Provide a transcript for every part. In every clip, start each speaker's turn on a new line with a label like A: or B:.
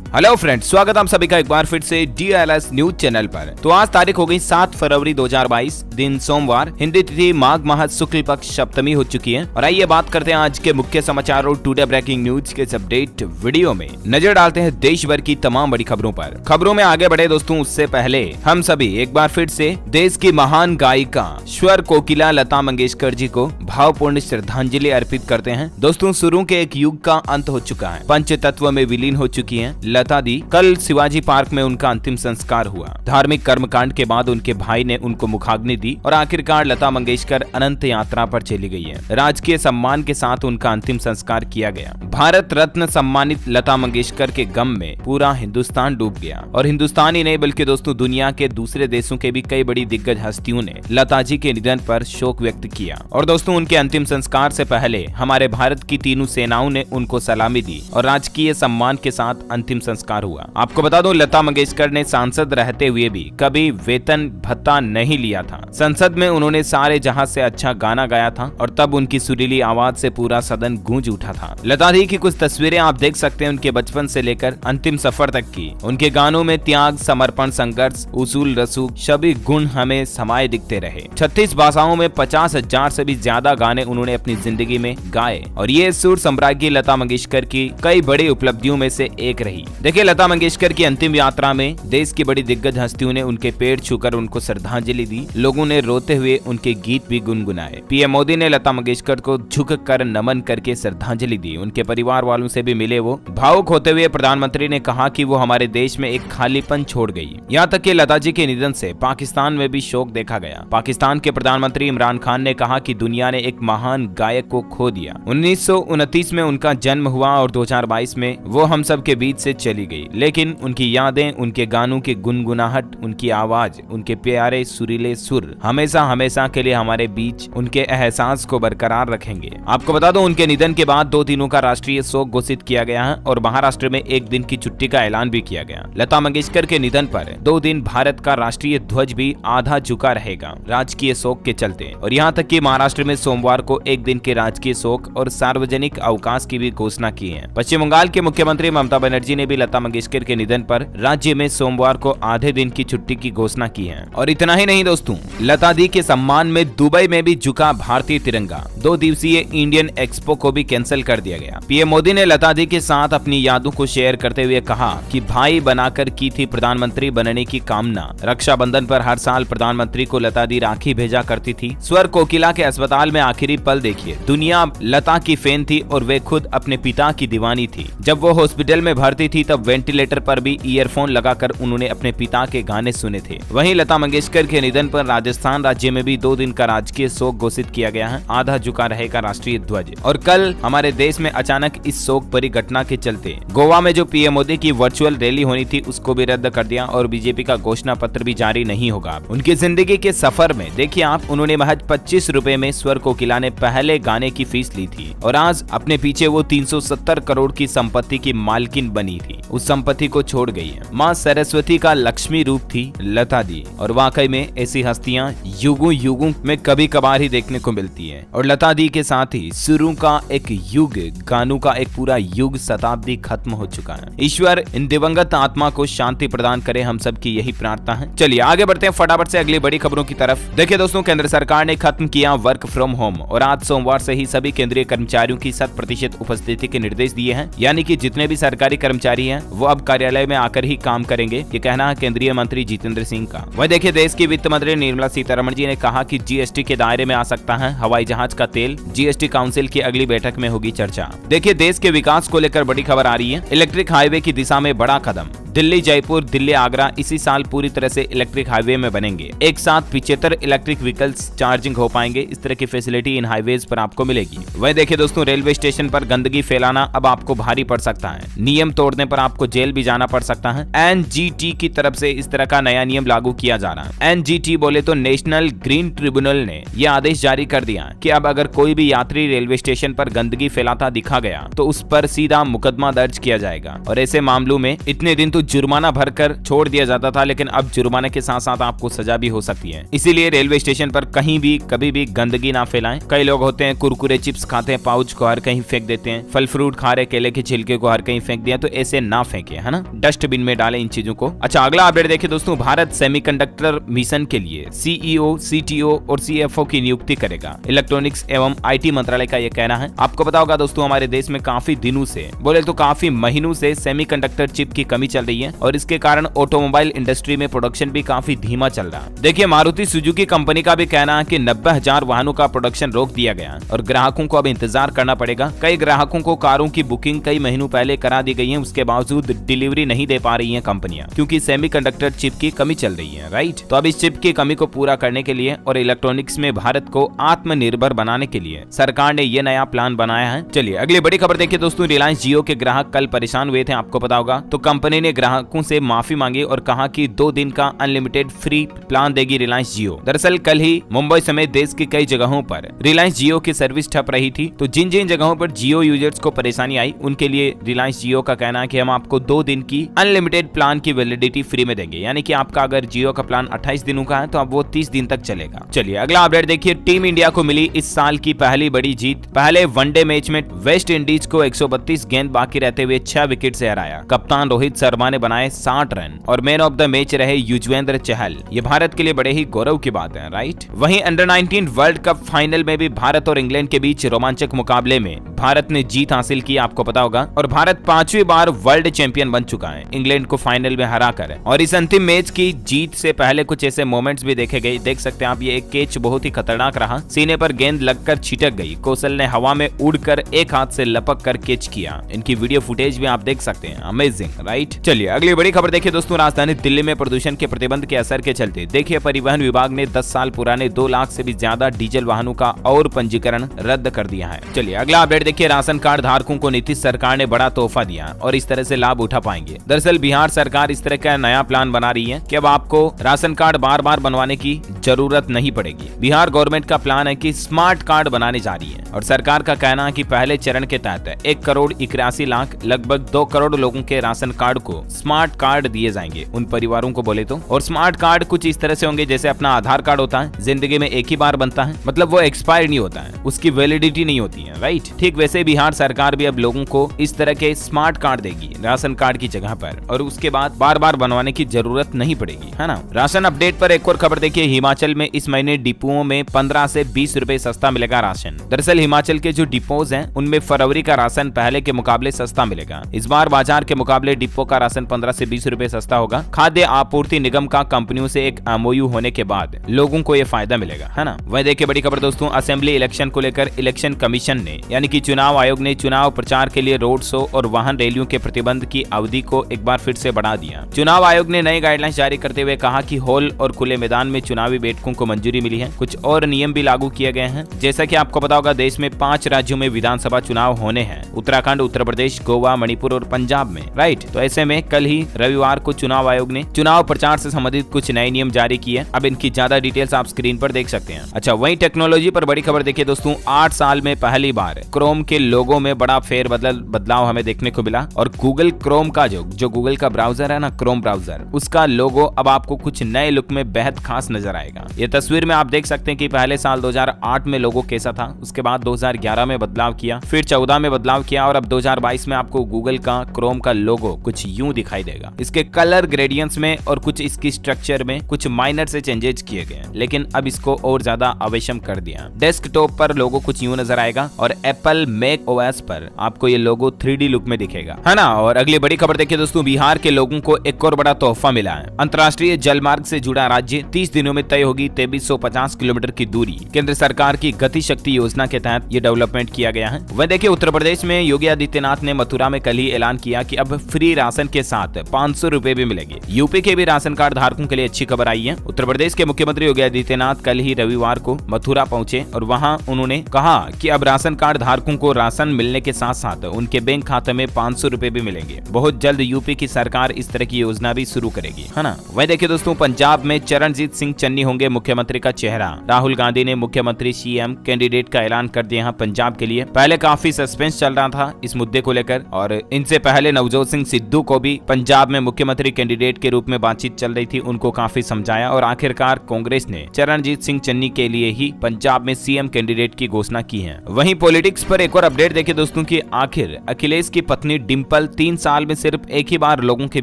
A: Hello friends, स्वागत आप सभी का एक बार फिर से DLS न्यूज चैनल पर। तो आज तारीख हो गई 7 फरवरी 2022, दिन सोमवार, हिंदी तिथि माघ माह शुक्ल पक्ष सप्तमी हो चुकी है। और आइए बात करते हैं आज के मुख्य समाचार और टुडे ब्रेकिंग न्यूज के इस अपडेट वीडियो में नजर डालते हैं देश भर की तमाम बड़ी खबरों पर। खबरों में आगे बढ़े दोस्तों, उससे पहले हम सभी एक बार फिर से देश की महान गायिका स्वर कोकिला लता मंगेशकर जी को भावपूर्ण श्रद्धांजलि अर्पित करते हैं। दोस्तों, सुरों के एक युग का अंत हो चुका है, पंच तत्व में विलीन हो चुकी है लता दी। कल शिवाजी पार्क में उनका अंतिम संस्कार हुआ। धार्मिक कर्मकांड के बाद उनके भाई ने उनको मुखाग्नि दी और आखिरकार लता मंगेशकर अनंत यात्रा पर चली गई है। राजकीय सम्मान के साथ उनका अंतिम संस्कार किया गया। भारत रत्न सम्मानित लता मंगेशकर के गम में पूरा हिंदुस्तान डूब गया और हिंदुस्तान ही नहीं बल्कि दोस्तों दुनिया के दूसरे देशों के भी कई बड़ी दिग्गज हस्तियों ने लता जी के निधन पर शोक व्यक्त किया। और दोस्तों, उनके अंतिम संस्कार से पहले हमारे भारत की तीनों सेनाओं ने उनको सलामी दी और राजकीय सम्मान के साथ अंतिम संस्कार हुआ। आपको बता दो, लता मंगेशकर ने सांसद रहते हुए भी कभी वेतन भत्ता नहीं लिया था। संसद में उन्होंने सारे जहां से अच्छा गाना गाया था और तब उनकी सुरीली आवाज से पूरा सदन गूंज उठा था। लता दी की कुछ तस्वीरें आप देख सकते हैं उनके बचपन से लेकर अंतिम सफर तक की। उनके गानों में त्याग, समर्पण, संघर्ष, उसूल, रसूख सभी गुण हमें समाये दिखते रहे। 36 भाषाओं में 50,000 से भी ज्यादा गाने उन्होंने अपनी जिंदगी में गाए और ये सुर सम्राज्ञी लता मंगेशकर की कई बड़ी उपलब्धियों में से एक रही। देखिए, लता मंगेशकर की अंतिम यात्रा में देश की बड़ी दिग्गज हस्तियों ने उनके पैर छूकर उनको श्रद्धांजलि दी। लोगों ने रोते हुए उनके गीत भी गुनगुनाए। पीएम मोदी ने लता मंगेशकर को झुक कर नमन करके श्रद्धांजलि दी। उनके परिवार वालों से भी मिले। वो भावुक होते हुए प्रधानमंत्री ने कहा कि वो हमारे देश में एक खालीपन छोड़ गई। यहाँ तक कि लता जी के निधन से पाकिस्तान में भी शोक देखा गया। पाकिस्तान के प्रधानमंत्री इमरान खान ने कहा कि दुनिया ने एक महान गायक को खो दिया। 1929 में उनका जन्म हुआ और 2022 में वो हम सब के बीच से चली गई, लेकिन उनकी यादें, उनके गानों की गुनगुनाहट, उनकी आवाज, उनके प्यारे सुरीले सुर हमेशा हमेशा के लिए हमारे बीच उनके एहसास को बरकरार रखेंगे। आपको बता दो, उनके निधन के बाद 2 दिनों का राष्ट्रीय शोक घोषित किया गया है और महाराष्ट्र में 1 दिन की छुट्टी का ऐलान भी किया गया। लता मंगेशकर के निधन पर 2 दिन भारत का राष्ट्रीय ध्वज भी आधा झुका रहेगा राजकीय शोक के चलते। और यहाँ तक कि महाराष्ट्र में सोमवार को 1 दिन के राजकीय शोक और सार्वजनिक अवकाश की भी घोषणा की है। पश्चिम बंगाल के मुख्यमंत्री ममता बनर्जी ने भी लता मंगेशकर के निधन पर राज्य में सोमवार को आधे दिन की छुट्टी की घोषणा की है। और इतना ही नहीं दोस्तों, लता दी के सम्मान में दुबई में भी झुका भारतीय तिरंगा। 2 दिवसीय इंडियन एक्सपो को भी कैंसिल कर दिया गया। पीएम मोदी ने लता दी के साथ अपनी यादों को शेयर करते हुए कहा कि भाई बनाकर की थी प्रधानमंत्री बनने की कामना। रक्षाबंधन पर हर साल प्रधानमंत्री को लता दी राखी भेजा करती थी। स्वर कोकिला के अस्पताल में आखिरी पल देखिए। दुनिया लता की फैन थी और वे खुद अपने पिता की दीवानी थी। जब वो हॉस्पिटल में भर्ती थी तब वेंटिलेटर पर भी ईयरफोन लगाकर उन्होंने अपने पिता के गाने सुने थे। वहीं लता मंगेशकर के निधन पर राजस्थान राज्य में भी 2 दिन का राजकीय शोक घोषित किया गया है। आधा झुका रहेगा राष्ट्रीय ध्वज। और कल हमारे देश में अचानक इस शोक भरी घटना के चलते गोवा में जो पीएम मोदी की वर्चुअल रैली होनी थी उसको भी रद्द कर दिया और बीजेपी का घोषणा पत्र भी जारी नहीं होगा। उनकी जिंदगी के सफर में देखिए आप, उन्होंने महज 25 रुपए में स्वर कोकिला ने पहले गाने की फीस ली थी और आज अपने पीछे वो 370 करोड़ की संपत्ति की मालकिन बनी थी। उस संपत्ति को छोड़ गई है। माँ सरस्वती का लक्ष्मी रूप थी लता दी और वाकई में ऐसी हस्तियां युगों युगों में कभी कभार ही देखने को मिलती है। और लता दी के साथ ही सुरों का एक युग, गानों का एक पूरा युग, शताब्दी खत्म हो चुका है। ईश्वर इन दिवंगत आत्मा को शांति प्रदान करे, हम सब की यही प्रार्थना है। चलिए आगे बढ़ते हैं फटाफट से अगली बड़ी खबरों की तरफ। देखिए दोस्तों, केंद्र सरकार ने खत्म किया वर्क फ्रॉम होम और आज सोमवार से ही सभी केंद्रीय कर्मचारियों की 100% उपस्थिति के निर्देश दिए हैं। यानी कि जितने भी सरकारी कर्मचारी हैं वो अब कार्यालय में आकर ही काम करेंगे। ये कहना है केंद्रीय मंत्री जितेंद्र सिंह का। वह देखिए, देश की वित्त मंत्री निर्मला सीतारमण जी ने कहा कि जीएसटी के दायरे में आ सकता है हवाई जहाज का तेल। जीएसटी काउंसिल की अगली बैठक में होगी चर्चा। देखिए, देश के विकास को लेकर बड़ी खबर आ रही है। इलेक्ट्रिक हाईवे की दिशा में बड़ा कदम। दिल्ली, जयपुर, दिल्ली, आगरा इसी साल पूरी तरह से इलेक्ट्रिक हाईवे में बनेंगे। एक साथ 75 इलेक्ट्रिक व्हीकल्स चार्जिंग हो पाएंगे। इस तरह की फैसिलिटी इन हाईवेज पर आपको मिलेगी। वह देखिए दोस्तों, रेलवे स्टेशन पर गंदगी फैलाना अब आपको भारी पड़ सकता है। नियम तोड़ने पर आपको जेल भी जाना पड़ सकता है। एनजीटी की तरफ से इस तरह का नया नियम लागू किया जा रहा है। एनजीटी बोले तो नेशनल ग्रीन ट्रिब्यूनल ने यह आदेश जारी कर दिया कि अब अगर कोई भी यात्री रेलवे स्टेशन पर गंदगी फैलाता दिखा गया तो उस पर सीधा मुकदमा दर्ज किया जाएगा। और ऐसे मामलों में इतने दिन तो जुर्माना भरकर छोड़ दिया जाता था, लेकिन अब जुर्माने के साथ साथ आपको सजा भी हो सकती है। इसीलिए रेलवे स्टेशन पर कहीं भी कभी भी गंदगी ना फैलाएं। कई लोग होते हैं कुरकुरे चिप्स खाते हैं, पाउच को हर कहीं फेंक देते हैं, फल फ्रूट खा रहे केले के छिलके को हर कहीं फेंक दिया, तो ऐसे ना फेंके, है ना, डस्टबिन में डालें इन चीजों को। अच्छा, अगला अपडेट देखिए दोस्तों, भारत सेमीकंडक्टर मिशन के लिए सीईओ, सीटीओ और सीएफओ की नियुक्ति करेगा। इलेक्ट्रॉनिक्स एवं आईटी मंत्रालय का यह कहना है। आपको पता होगा दोस्तों, हमारे देश में काफी दिनों से, बोले तो काफी महीनों से सेमीकंडक्टर चिप की कमी चल रही है और इसके कारण ऑटोमोबाइल इंडस्ट्री में प्रोडक्शन भी काफी धीमा चल रहा है। देखिए, मारुति सुजुकी कंपनी का भी कहना है कि 90,000 वाहनों का प्रोडक्शन रोक दिया गया और ग्राहकों को अब इंतजार करना पड़ेगा। कई ग्राहकों को कारों की बुकिंग कई महीनों पहले करा दी गई है, उसके बावजूद डिलीवरी नहीं दे पा रही है कंपनियां, क्योंकि सेमीकंडक्टर चिप की कमी चल रही है। राइट, तो अब इस चिप की कमी को पूरा करने के लिए और इलेक्ट्रॉनिक्स में भारत को आत्मनिर्भर बनाने के लिए सरकार ने यह नया प्लान बनाया है। चलिए अगली बड़ी खबर देखिए दोस्तों, रिलायंस जियो के ग्राहक कल परेशान हुए थे, आपको पता होगा, तो कंपनी ने ग्राहकों से माफी मांगी और कहा कि 2 दिन का अनलिमिटेड फ्री प्लान देगी रिलायंस जियो। दरअसल कल ही मुंबई समेत देश की कई जगहों पर रिलायंस जियो की सर्विस ठप रही थी, तो जिन जिन जगहों पर जियो यूजर्स को परेशानी आई उनके लिए रिलायंस जियो का कहना है कि हम आपको 2 दिन की अनलिमिटेड प्लान की वैलिडिटी फ्री में देंगे, यानी कि आपका अगर जियो का प्लान 28 दिनों का है तो अब वो 30 दिन तक चलेगा। चलिए अगला अपडेट देखिए, टीम इंडिया को मिली इस साल की पहली बड़ी जीत। पहले वनडे मैच में वेस्ट इंडीज को 132 गेंद बाकी रहते हुए 6 विकेट से हराया। कप्तान रोहित शर्मा ने बनाए 60 रन और मैन ऑफ द मैच रहे युजवेंद्र चहल। ये भारत के लिए बड़े ही गौरव की बात है। राइट, वहीं अंडर 19 वर्ल्ड कप फाइनल में भी भारत और इंग्लैंड के बीच रोमांचक मुकाबले में भारत ने जीत हासिल की, आपको पता होगा, और भारत 5वीं बार वर्ल्ड चैंपियन बन चुका है इंग्लैंड को फाइनल में हराकर। और इस अंतिम मैच की जीत से पहले कुछ ऐसे मोमेंट्स भी देखे गए, देख सकते हैं आप, ये एक कैच बहुत ही खतरनाक रहा, सीने पर गेंद लगकर छिटक गई, कौशल ने हवा में उड़कर एक हाथ से लपक कर कैच किया। इनकी वीडियो फुटेज भी आप देख सकते हैं, अमेजिंग। राइट, चलिए अगली बड़ी खबर देखिए दोस्तों, राजधानी दिल्ली में प्रदूषण के प्रतिबंध के असर के चलते देखिए परिवहन विभाग ने 10 साल पुराने 2 लाख से भी ज्यादा डीजल वाहनों का और पंजीकरण रद्द कर दिया है। चलिए अगला अपडेट देखिए, राशन कार्ड धारकों को नीतीश सरकार ने बड़ा तोहफा दिया और इस तरह से लाभ उठा पाएंगे। दरअसल बिहार सरकार इस तरह का नया प्लान बना रही है कि अब आपको राशन कार्ड बार बार बनवाने की जरूरत नहीं पड़ेगी। बिहार गवर्नमेंट का प्लान है कि स्मार्ट कार्ड बनाने जा रही है और सरकार का कहना है कि पहले चरण के तहत 1,81,00,000 लगभग 2 करोड़ लोगों के राशन कार्ड को स्मार्ट कार्ड दिए जाएंगे उन परिवारों को बोले तो। और स्मार्ट कार्ड कुछ इस तरह से होंगे जैसे अपना आधार कार्ड होता है, जिंदगी में एक ही बार बनता है, मतलब वो एक्सपायर नहीं होता है, उसकी वैलिडिटी नहीं होती है। राइट, ठीक वैसे बिहार सरकार भी अब लोगों को इस तरह के स्मार्ट कार्ड देगी राशन कार्ड की जगह पर, और उसके बाद बार बार बनवाने की जरूरत नहीं पड़ेगी, है ना। राशन अपडेट पर एक और खबर देखिए, हिमाचल में इस महीने डिपोओं में 15 से 20 रुपए सस्ता मिलेगा राशन। दरअसल हिमाचल के जो डिपोज हैं उनमें फरवरी का राशन पहले के मुकाबले सस्ता मिलेगा। इस बार बाजार के मुकाबले डिपो का राशन 15 से 20 रुपए सस्ता होगा। खाद्य आपूर्ति निगम का कंपनियों से एक एमओयू होने के बाद लोगों को ये फायदा मिलेगा, है ना। वह देखिए बड़ी खबर दोस्तों, असेंबली इलेक्शन को लेकर इलेक्शन कमीशन ने यानी कि चुनाव आयोग ने चुनाव प्रचार के लिए रोड शो और वाहन रैलियों के प्रतिबंध की अवधि को एक बार फिर से बढ़ा दिया। चुनाव आयोग ने नई गाइडलाइंस जारी करते हुए कहा कि हॉल और खुले मैदान में चुनावी बैठकों को मंजूरी मिली है। कुछ और नियम भी लागू किए गए हैं। जैसा कि आपको पता होगा, देश में 5 राज्यों में विधानसभा चुनाव होने हैं, उत्तराखंड, उत्तर प्रदेश, गोवा, मणिपुर और पंजाब में। राइट, तो ऐसे में कल ही रविवार को चुनाव आयोग ने चुनाव प्रचार से संबंधित कुछ नए नियम जारी किए। अब इनकी ज्यादा डिटेल्स आप स्क्रीन पर देख सकते हैं। अच्छा, वहीं टेक्नोलॉजी पर बड़ी खबर देखिए दोस्तों, 8 साल में पहली बार क्रोम के लोगो में बड़ा फेर बदलाव हमें देखने को मिला और गूगल क्रोम का जो गूगल का ब्राउजर है ना, क्रोम ब्राउजर, उसका लोगो अब आपको कुछ नए लुक में बेहद खास नजर आएगा। ये तस्वीर में आप देख सकते हैं कि पहले साल 2008 में लोगो कैसा था, उसके बाद 2011 में बदलाव किया, फिर 14 में बदलाव किया और अब 2022 में आपको गूगल का क्रोम का लोगो कुछ यूं दिखाई देगा। इसके कलर ग्रेडियंट्स में और कुछ इसकी स्ट्रक्चर में कुछ माइनर से चेंजेस किए गए हैं, लेकिन अब इसको और ज्यादा अवेशम कर दिया। डेस्कटॉप पर लोगो कुछ यूं नजर आएगा और एप्पल मैक ओएस पर आपको ये लोगो 3D लुक में दिखेगा, है ना। और अगली बड़ी खबर देखिए दोस्तों, बिहार के लोगों को एक और बड़ा तोहफा मिला है। अंतर्राष्ट्रीय जलमार्ग से जुड़ा राज्य 30 दिनों में तय होगी 2350 किलोमीटर की दूरी। केंद्र सरकार की गति शक्ति योजना के तहत ये डेवलपमेंट किया गया है। वह देखिए, उत्तर प्रदेश में योगी आदित्यनाथ ने मथुरा में कल ही ऐलान किया कि अब फ्री राशन के साथ 500 रुपए भी मिलेंगे। यूपी के भी राशन कार्ड धारकों के लिए अच्छी खबर आई है। उत्तर प्रदेश के मुख्यमंत्री योगी आदित्यनाथ कल ही रविवार को मथुरा पहुंचे और वहां उन्होंने कहा कि अब राशन कार्ड धारकों को राशन मिलने के साथ साथ उनके बैंक खाते में 500 रुपए भी मिलेंगे। बहुत जल्द यूपी की सरकार इस तरह की योजना भी शुरू करेगी, है ना। वह देखिए दोस्तों, पंजाब में चरणजीत सिंह चन्नी होंगे मुख्यमंत्री का चेहरा। राहुल गांधी ने मुख्यमंत्री सीएम कैंडिडेट का ऐलान कर दिया है पंजाब के लिए। पहले काफी सस्पेंस चल रहा था इस मुद्दे को लेकर और इनसे पहले नवजोत सिंह सिद्धू को भी पंजाब में मुख्यमंत्री कैंडिडेट के रूप में बातचीत चल रही थी, उनको काफी समझाया और आखिरकार कांग्रेस ने चरणजीत सिंह चन्नी के लिए ही पंजाब में सीएम कैंडिडेट की घोषणा की है। वहीं पॉलिटिक्स पर एक और अपडेट देखिए दोस्तों कि आखिर अखिलेश की पत्नी डिंपल 3 साल में सिर्फ एक ही बार लोगों के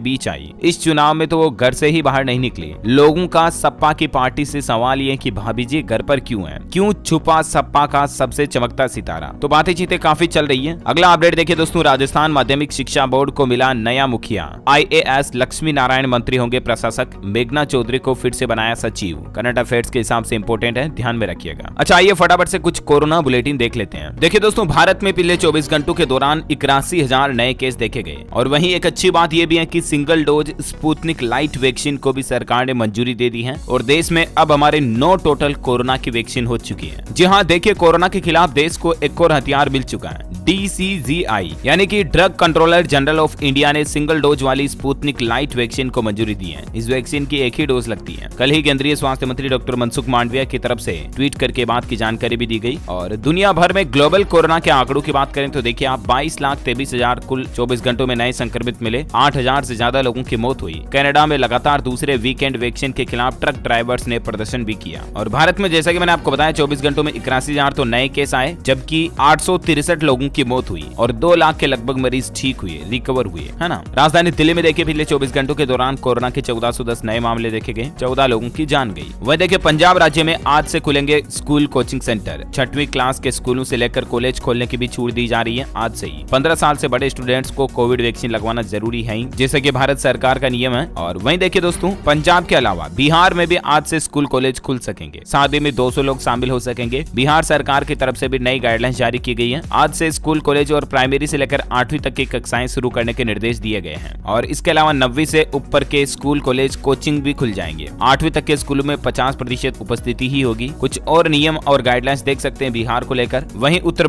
A: बीच आई। इस चुनाव में तो वो घर से ही बाहर नहीं निकली। लोगों का सपा की पार्टी से सवाल ये कि भाभी जी घर पर क्यों है, क्यों छुपा सपा का सबसे चमकता सितारा। तो बातें चीतें काफी चल रही है। अगला अपडेट देखिए दोस्तों, राजस्थान माध्यमिक शिक्षा बोर्ड को मिला नया मुखिया। IAS लक्ष्मी नारायण मंत्री होंगे प्रशासक। मेघना चौधरी को फिर से बनाया सचिव। करंट अफेयर्स के हिसाब से इंपोर्टेंट है, ध्यान में रखिएगा। अच्छा आइए फटाफट से कुछ कोरोना बुलेटिन देख लेते हैं। देखिए दोस्तों, भारत में पिछले 24 घंटों के दौरान 81,000 नए केस देखे गए और वहीं एक अच्छी बात यह भी है कि single dose Sputnik light vaccine को भी सरकार ने मंजूरी दे दी है और देश में अब हमारे 9 टोटल कोरोना की वैक्सीन हो चुकी है। जी हाँ, देखिए कोरोना के खिलाफ देश को एक और हथियार मिल चुका है। DCGI यानी कि drug controller general of India ने सिंगल डोज वाली स्पुतनिक लाइट वैक्सीन को मंजूरी दी है। इस वैक्सीन की एक ही डोज लगती है। कल ही केंद्रीय स्वास्थ्य मंत्री डॉक्टर मनसुख मांडविया की तरफ से ट्वीट करके बात की जानकारी भी दी गई। और दुनिया भर में ग्लोबल कोरोना के आंकड़ों की बात करें तो देखिए आप 22,23,000 कुल 24 घंटों में नए संक्रमित मिले। 8,000 से ज्यादा लोगों की मौत हुई। कनाडा में लगातार दूसरे वीकेंड वैक्सीन के खिलाफ ट्रक ड्राइवर्स ने प्रदर्शन भी किया। और भारत में जैसा कि मैंने आपको बताया 24 घंटों में 81,000 तो नए केस आए, जबकि 863 लोगों की मौत हुई और 2 लाख के लगभग मरीज ठीक हुए, रिकवर हुए, है ना। राजधानी दिल्ली में देखिए पिछले 24 घंटों के दौरान कोरोना के 1410 नए मामले देखे गए। 14 लोगों की जान गई। वह देखिए पंजाब राज्य में आज से खुलेंगे स्कूल कोचिंग सेंटर। 6वीं क्लास के स्कूलों से लेकर कॉलेज खोलने की भी छूट दी जा रही है आज से ही। 15 साल से बड़े स्टूडेंट्स को कोविड वैक्सीन लगवाना जरूरी है जैसे कि भारत सरकार का नियम है। और वहीं देखिए दोस्तों, पंजाब के अलावा बिहार में भी आज से स्कूल कॉलेज खुल सकेंगे। शादी में 200 लोग शामिल हो सकेंगे। बिहार सरकार की तरफ से भी नई गाइडलाइंस जारी की गई है। आज से स्कूल कॉलेज और प्राइमरी से लेकर 8वीं तक की कक्षाएं शुरू करने के निर्देश दिए गए हैं। और इसके अलावा 9वीं से ऊपर के स्कूल कॉलेज कोचिंग भी खुल जाएंगे। 8वीं तक के स्कूलों में 50% उपस्थिति ही होगी। कुछ और नियम और गाइडलाइंस देख सकते हैं बिहार को लेकर। वहीं उत्तर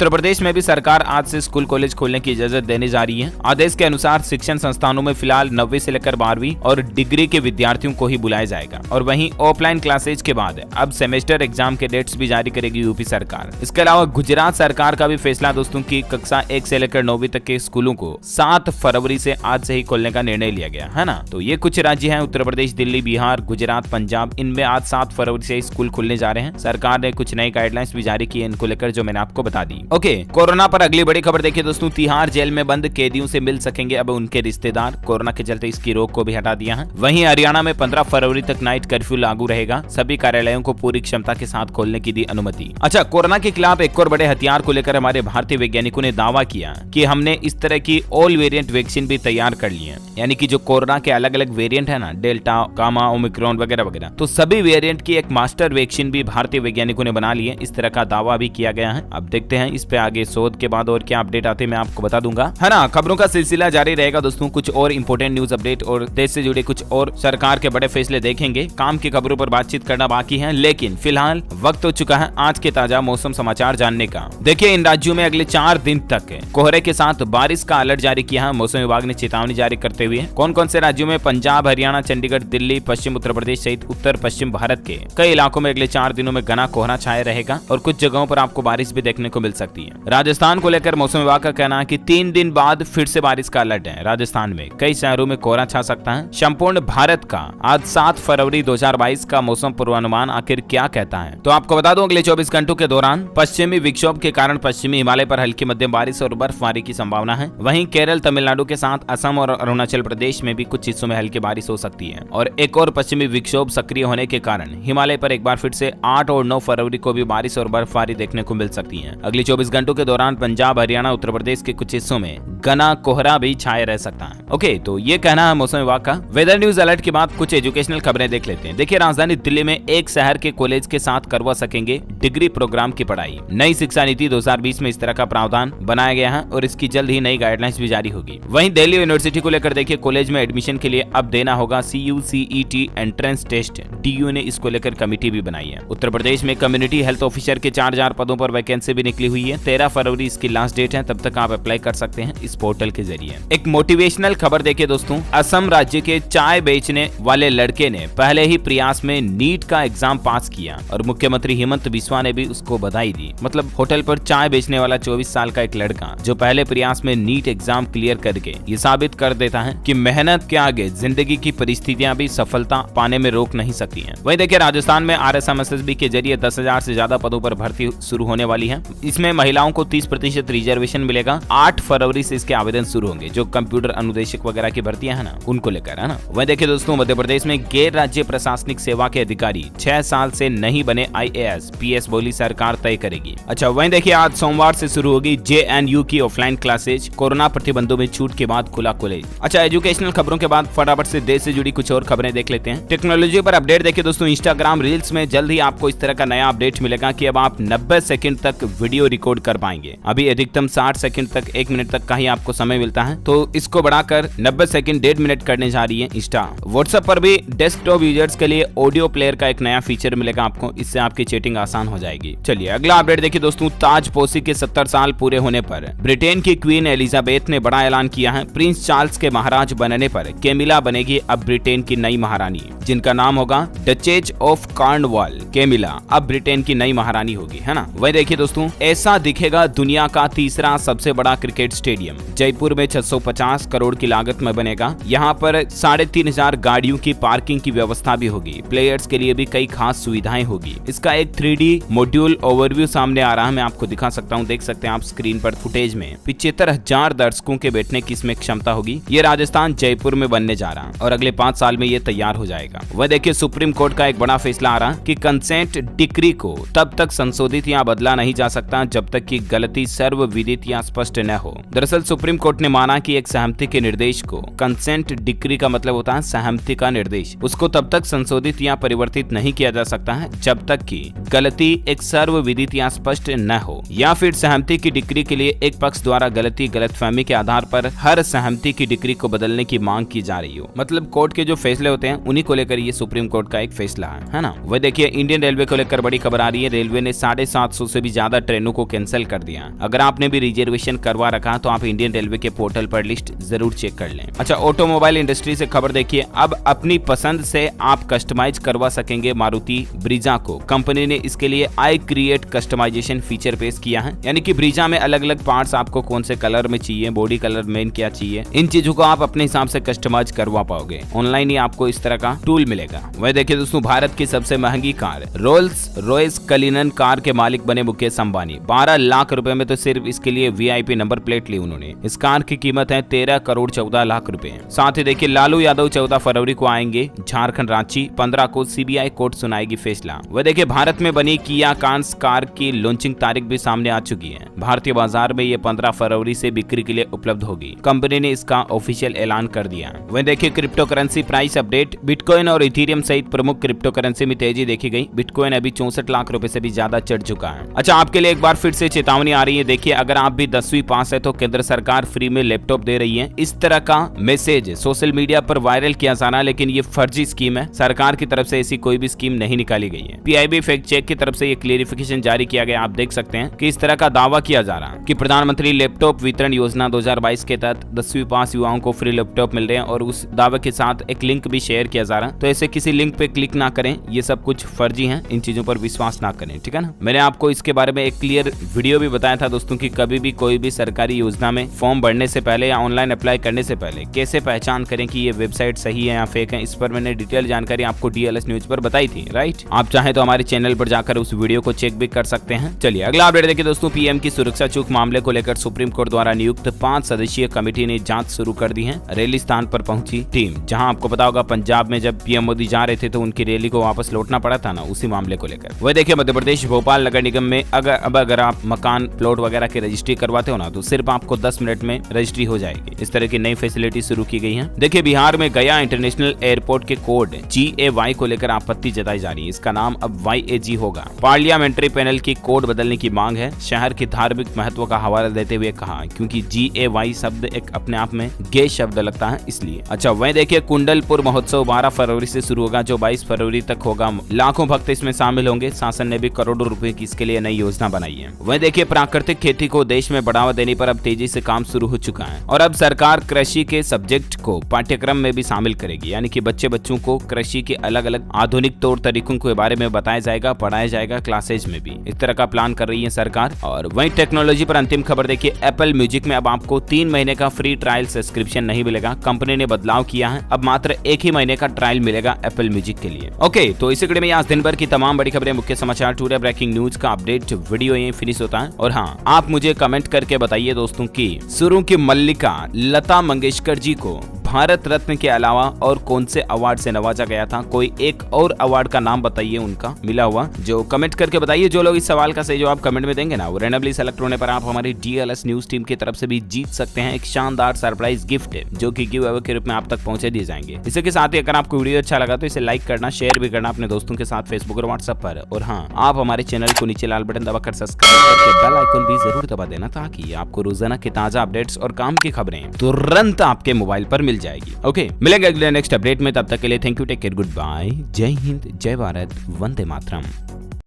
A: प्रदेश में भी सरकार आज से स्कूल कॉलेज खोलने की इजाजत देने जा रही है। आदेश के अनुसार शिक्षण संस्थानों में फिलहाल 9वीं से लेकर 12वीं और डिग्री के विद्यार्थियों को ही बुलाया जाएगा। और वहीं ऑफलाइन क्लासेज के बाद अब सेमेस्टर एग्जाम के डेट्स भी जारी करेगी यूपी सरकार। इसके अलावा गुजरात सरकार का भी फैसला दोस्तों की कक्षा 1 से लेकर 9वीं तक के स्कूलों को 7 फरवरी से आज से ही खोलने का निर्णय लिया गया है ना। तो ये कुछ राज्य हैं, उत्तर प्रदेश, दिल्ली, बिहार, गुजरात, पंजाब, इनमें आज 7 फरवरी से स्कूल खुलने जा रहे हैं। सरकार ने कुछ नई गाइडलाइंस भी जारी की है इनको लेकर, जो मैंने आपको बता दी। ओके, कोरोना पर अगली बड़ी खबर देखिए दोस्तों, तिहाड़ जेल में बंद कैदियों से मिल सकेंगे अब उनके रिश्तेदार। कोरोना के चलते इसकी रोक को भी हटा दिया है। वहीं हरियाणा में 15 फरवरी तक नाइट कर्फ्यू लागू रहेगा। सभी कार्यालयों को पूरी क्षमता के साथ खोलने की दी अनुमति। अच्छा, कोरोना के खिलाफ एक और बड़े हथियार को लेकर हमारे भारतीय वैज्ञानिकों ने दावा किया कि हमने इस तरह की ऑल वेरिएंट वैक्सीन भी तैयार कर ली है। यानी कि जो कोरोना के अलग अलग वेरिएंट है ना, डेल्टा, गामा, ओमिक्रॉन वगैरह वगैरह, तो सभी वेरिएंट की एक मास्टर वैक्सीन भी भारतीय वैज्ञानिकों ने बना ली है। इस तरह का दावा भी किया गया है। अब देखते हैं इस पे आगे शोध के बाद और क्या अपडेट आते हैं मैं आपको बता दूंगा, है ना। खबरों का सिलसिला जारी रहेगा दोस्तों। कुछ और इंपोर्टेंट न्यूज अपडेट और देश से जुड़े कुछ और सरकार के बड़े फैसले देखेंगे। काम की खबरों पर बातचीत करना बाकी है, लेकिन फिलहाल वक्त हो चुका है आज के ताजा मौसम समाचार जानने का। देखिए, इन राज्यों में अगले 4 दिन तक कोहरे के साथ बारिश का अलर्ट जारी किया है मौसम विभाग ने चेतावनी जारी करते हुए। कौन कौन से राज्यों में? पंजाब, हरियाणा, चंडीगढ़, दिल्ली, पश्चिम उत्तर प्रदेश सहित उत्तर पश्चिम भारत के कई इलाकों में अगले 4 दिनों में घना कोहरा छाया रहेगा और कुछ जगहों पर आपको बारिश भी देखने को मिल सकती है। राजस्थान को लेकर मौसम विभाग का कहना है कि 3 दिन बाद फिर से बारिश का अलर्ट है। राजस्थान में कई शहरों में कोहरा छा सकता है। संपूर्ण भारत का आज 7 फरवरी 2022 का मौसम पूर्वानुमान आखिर क्या कहता है, तो आपको बता दूं अगले 24 घंटों के दौरान पश्चिमी विक्षोभ के कारण पश्चिमी हिमालय पर हल्की मध्यम बारिश और बर्फबारी की संभावना है। वहीं केरल, तमिलनाडु के साथ असम और अरुणाचल प्रदेश में भी कुछ हिस्सों में हल्की बारिश हो सकती है। और एक और पश्चिमी विक्षोभ सक्रिय होने के कारण हिमालय पर एक बार फिर से 8 और 9 फरवरी को भी बारिश और बर्फबारी देखने को मिल सकती है। अगले 24 घंटों के दौरान पंजाब, हरियाणा, उत्तर प्रदेश के कुछ हिस्सों में घना कोहरा भी छाए रह सकता है। ओके, तो ये कहना है मौसम विभाग का। वेदर न्यूज अलर्ट के बाद कुछ एजुकेशनल खबरें देख लेते हैं। देखिए, राजधानी दिल्ली में एक शहर के कॉलेज के साथ करवा सकेंगे डिग्री प्रोग्राम की पढ़ाई। नई शिक्षा नीति 2020 में इस तरह का प्रावधान बनाया गया है और इसकी जल्द ही नई गाइडलाइंस भी जारी होगी। वहीं दिल्ली यूनिवर्सिटी को लेकर देखिए, कॉलेज में एडमिशन के लिए अब देना होगा CUCET एंट्रेंस टेस्ट। DU ने इसको लेकर कमेटी भी बनाई है। उत्तर प्रदेश में कम्युनिटी हेल्थ ऑफिसर के 4000 पदों पर वैकेंसी से भी निकली हुई है। 13 फरवरी इसकी लास्ट डेट है, तब तक आप अप्लाई कर सकते हैं इस पोर्टल के जरिए। एक मोटिवेशनल खबर देखिए दोस्तों, असम राज्य के चाय बेचने वाले लड़के ने पहले ही प्रयास में नीट का एग्जाम पास किया और मुख्यमंत्री हेमंत बिस्वा ने भी उसको बधाई दी। मतलब होटल पर चाय बेचने वाला 24 साल का एक लड़का जो पहले प्रयास में नीट एग्जाम क्लियर करके ये साबित कर देता है कि मेहनत के आगे जिंदगी की परिस्थितियां भी सफलता पाने में रोक नहीं सकती हैं। वहीं देखिए राजस्थान में RSMSSB के जरिए 10,000 से ज्यादा पदों पर भर्ती शुरू होने वाली है। इसमें महिलाओं को 30% रिजर्वेशन मिलेगा। 8 फरवरी से इसके आवेदन शुरू होंगे, जो कंप्यूटर अनुदेशक वगैरह की भर्तियां है ना, उनको लेकर है ना। वहीं देखिए दोस्तों, मध्य प्रदेश में गैर राज्य प्रशासनिक सेवा के अधिकारी 6 साल से नहीं बने IAS PS बोली सरकार तय करेगी। अच्छा, वहीं देखिए आज सोमवार से शुरू होगी JNU की ऑफलाइन क्लासेज। कोरोना प्रतिबंधों में छूट के बाद खुला कॉलेज। अच्छा, एजुकेशनल खबरों के बाद फटाफट से देश से जुड़ी कुछ और खबरें देख लेते हैं। टेक्नोलॉजी पर अपडेट देखिए दोस्तों, इंस्टाग्राम रील्स में जल्द ही आपको इस तरह का नया अपडेट मिलेगा कि अब आप 90 सेकंड तक वीडियो रिकॉर्ड कर पाएंगे। अभी अधिकतम 60 सेकंड तक 1 मिनट तक का ही आपको समय मिलता है, तो इसको बढ़ाकर 90 सेकंड 1.5 मिनट करने जा रही है इंस्टा। व्हाट्सएप पर भी डेस्कटॉप यूजर्स के लिए ऑडियो प्लेयर का एक नया फीचर मिलेगा आपको, इससे आपकी चैटिंग आसान हो जाएगी। चलिए अगला अपडेट देखिए दोस्तों, ताजपोशी के 70 साल पूरे होने पर ब्रिटेन की क्वीन एलिजाबेथ ने बड़ा ऐलान किया है। प्रिंस चार्ल्स के महाराज बनने पर कैमिला बनेगी अब ब्रिटेन की नई महारानी, जिनका नाम होगा डचेज ऑफ कॉर्नवॉल। कैमिला अब ब्रिटेन की नई महारानी होगी, है ना। वही देखिए दोस्तों, ऐसा दिखेगा दुनिया का तीसरा सबसे बड़ा क्रिकेट स्टेडियम। जयपुर में 650 करोड़ की लागत में बनेगा। यहाँ पर 3,500 गाड़ियों की पार्किंग की व्यवस्था भी होगी। प्लेयर्स के लिए भी कई खास सुविधाएं होगी। इसका एक 3D मॉड्यूल ओवरव्यू सामने आ रहा है, मैं आपको दिखा सकता हूँ। देख सकते हैं आप स्क्रीन पर फुटेज में 75,000 दर्शकों के बैठने की इसमें क्षमता होगी। ये राजस्थान जयपुर में बनने जा रहा है और अगले 5 साल में ये तैयार हो जाएगा। वह देखिए सुप्रीम कोर्ट का एक बड़ा फैसला आ रहा कि कंसेंट डिक्री को तब तक संशोधित या बदला नहीं जा सकता जब तक कि गलती सर्वविदित या स्पष्ट न हो। दरअसल सुप्रीम कोर्ट ने माना कि एक सहमति के निर्देश को, कंसेंट डिक्री का मतलब होता है सहमति का निर्देश, उसको तब तक संशोधित या परिवर्तित नहीं किया जा सकता है जब तक कि गलती एक सर्वविदित या स्पष्ट न हो, या फिर सहमति की डिक्री के लिए एक पक्ष द्वारा गलती गलतफहमी के आधार पर हर सहमति की डिक्री को बदलने की मांग की जा रही हो। मतलब कोर्ट के जो फैसले होते हैं उन्हीं को लेकर ये सुप्रीम कोर्ट का एक फैसला है ना। वह देखिए इंडियन रेलवे को लेकर बड़ी खबर आ रही है। रेलवे ने 750 से भी ज्यादा ट्रेनों को कैंसिल कर दिया। अगर आपने भी रिजर्वेशन करवा रखा तो आप इंडियन रेलवे के पोर्टल पर लिस्ट जरूर चेक कर लें। अच्छा, ऑटोमोबाइल इंडस्ट्री से खबर देखिए, अब अपनी पसंद से आप कस्टमाइज करवा सकेंगे मारुति ब्रीजा को। कंपनी ने इसके लिए आई क्रिएट कस्टमाइजेशन फीचर पेश किया है, यानी कि ब्रीजा में अलग अलग पार्ट्स आपको कौन से कलर में चाहिए, बॉडी कलर में क्या चाहिए, इन चीजों को आप अपने हिसाब से कस्टमाइज करवा पाओगे। ऑनलाइन ही आपको इस तरह का टूल मिलेगा। वह देखिए दोस्तों, भारत की सबसे महंगी car Rolls Royce Cullinan car के मालिक बने मुकेश अंबानी। 12 लाख रुपए में तो सिर्फ इसके लिए VIP नंबर प्लेट ली उन्होंने। इस कार की कीमत है 13 करोड़ 14 लाख रुपए। साथ ही देखिए लालू यादव 14 फरवरी को आएंगे झारखंड रांची। 15 को CBI कोर्ट सुनाएगी फैसला। वह देखिए भारत में बनी किया कांस कार की लॉन्चिंग तारीख भी सामने आ चुकी है। भारतीय बाजार में ये 15 फरवरी से बिक्री के लिए उपलब्ध होगी। कंपनी ने इसका ऑफिशियल ऐलान कर दिया। वह देखिए crypto currency price update, bitcoin और इथेरियम सहित प्रमुख क्रिप्टो करेंसी में तेजी देखी गई। बिटकॉइन अभी 64 लाख रुपए से भी ज्यादा चढ़ चुका है। अच्छा, आपके लिए एक बार फिर से चेतावनी आ रही है। देखिए अगर आप भी 10वीं पास है तो केंद्र सरकार फ्री में लैपटॉप दे रही है। इस तरह का मैसेज सोशल मीडिया पर वायरल किया जा रहा है, लेकिन ये फर्जी स्कीम है। सरकार की तरफ से ऐसी कोई भी स्कीम नहीं निकाली गई है। PIB फैक्ट चेक की तरफ से ये क्लेरिफिकेशन जारी किया गया। आप देख सकते हैं कि इस तरह का दावा किया जा रहा है कि प्रधानमंत्री लैपटॉप वितरण योजना 2022 के तहत 10वीं पास युवाओं को फ्री लैपटॉप मिल रहे हैं और उस दावे के साथ एक लिंक भी शेयर किया जा रहा है। तो ऐसे किसी लिंक पे क्लिक ना करें, ये सब कुछ फर्जी है, इन चीजों पर विश्वास ना करें, ठीक है ना। मैंने आपको इसके बारे में एक क्लियर वीडियो भी बताया था दोस्तों कि कभी भी कोई भी सरकारी योजना में फॉर्म भरने से पहले या ऑनलाइन अप्लाई करने से पहले कैसे पहचान करें कि ये वेबसाइट सही है या फेक है। इस पर मैंने डिटेल जानकारी आपको DLS न्यूज पर बताई थी, राइट। आप चाहे तो हमारे चैनल पर जाकर उस वीडियो को चेक भी कर सकते हैं। चलिए अगला अपडेट देखिए दोस्तों, PM की सुरक्षा चूक मामले को लेकर सुप्रीम कोर्ट द्वारा नियुक्त 5 सदस्यीय कमेटी ने जांच शुरू कर दी है। रैली स्थान पर पहुंची टीम, जहां आपको पता होगा पंजाब में जब PM मोदी जा रहे थे तो उनकी रैली को वापस लौटना पड़ा था ना, उसी मामले को लेकर। वह देखिए मध्य प्रदेश भोपाल नगर निगम में अगर आप मकान प्लॉट वगैरह की रजिस्ट्री करवाते हो ना तो सिर्फ आपको 10 मिनट में रजिस्ट्री हो जाएगी। इस तरह की नई फैसिलिटी शुरू की गई है। देखिए बिहार में गया इंटरनेशनल एयरपोर्ट के कोड GAY को लेकर आपत्ति जताई जा रही है। इसका नाम अब YAG होगा। पार्लियामेंट्री पैनल की कोड बदलने की मांग है। शहर की धार्मिक महत्व का हवाला देते हुए कहा क्योंकि GAY शब्द एक अपने आप में गे शब्द लगता है, इसलिए। अच्छा, वहीं देखिए कुंडलपुर महोत्सव 12 फरवरी से शुरू होगा जो 22 फरवरी तक होगा। लाखों भक्त इसमें शामिल होंगे। शासन ने भी करोड़ों रुपए की इसके लिए नई योजना योजना बनाई है। वहीं देखिए प्राकृतिक खेती को देश में बढ़ावा देने पर अब तेजी से काम शुरू हो चुका है और अब सरकार कृषि के सब्जेक्ट को पाठ्यक्रम में भी शामिल करेगी, यानी कि बच्चों को कृषि के अलग अलग आधुनिक तौर तरीकों के बारे में बताया जाएगा, पढ़ाया जाएगा क्लासेज में भी। इस तरह का प्लान कर रही है सरकार। और वहीं टेक्नोलॉजी पर अंतिम खबर देखिए, एप्पल म्यूजिक में अब आपको 3 महीने का फ्री ट्रायल सब्सक्रिप्शन नहीं मिलेगा। कंपनी ने बदलाव किया है, अब मात्र 1 ही महीने का ट्रायल मिलेगा एप्पल म्यूजिक के लिए। ओके, तो इसी कड़ी में आज दिन भर की तमाम बड़ी खबरें, मुख्य समाचार, टूडे ब्रेकिंग न्यूज का अपडेट वीडियो यहीं फिनिश होता है। और हाँ, आप मुझे कमेंट करके बताइए दोस्तों की सुरों की मल्लिका लता मंगेशकर जी को भारत रत्न के अलावा और कौन से अवार्ड से नवाजा गया था। कोई एक और अवार्ड का नाम बताइए उनका मिला हुआ, जो कमेंट करके बताइए। जो लोग इस सवाल का सही जवाब कमेंट में देंगे ना, वो रैंडमली सेलेक्ट होने पर आप हमारी DLS न्यूज टीम की तरफ से भी जीत सकते हैं एक शानदार सरप्राइज गिफ्ट, जो कि गिव अवे के रूप में आप तक पहुंचे दिए जाएंगे। इसी के साथ ही अगर आपको वीडियो अच्छा लगा तो इसे लाइक करना, शेयर भी करना अपने दोस्तों के साथ फेसबुक और व्हाट्सएप पर। और हाँ, आप हमारे चैनल को नीचे लाल बटन दबाकर सब्सक्राइब करके बेल आइकन भी जरूर दबा देना, ताकि आपको रोजाना की ताजा अपडेट्स और काम की खबरें तुरंत आपके मोबाइल पर मिल जाएगी। ओके, मिलेंगे अगले नेक्स्ट अपडेट में, तब तक के लिए thank you, take care, good bye, जय हिंद, जय भारत, वंदे मातरम।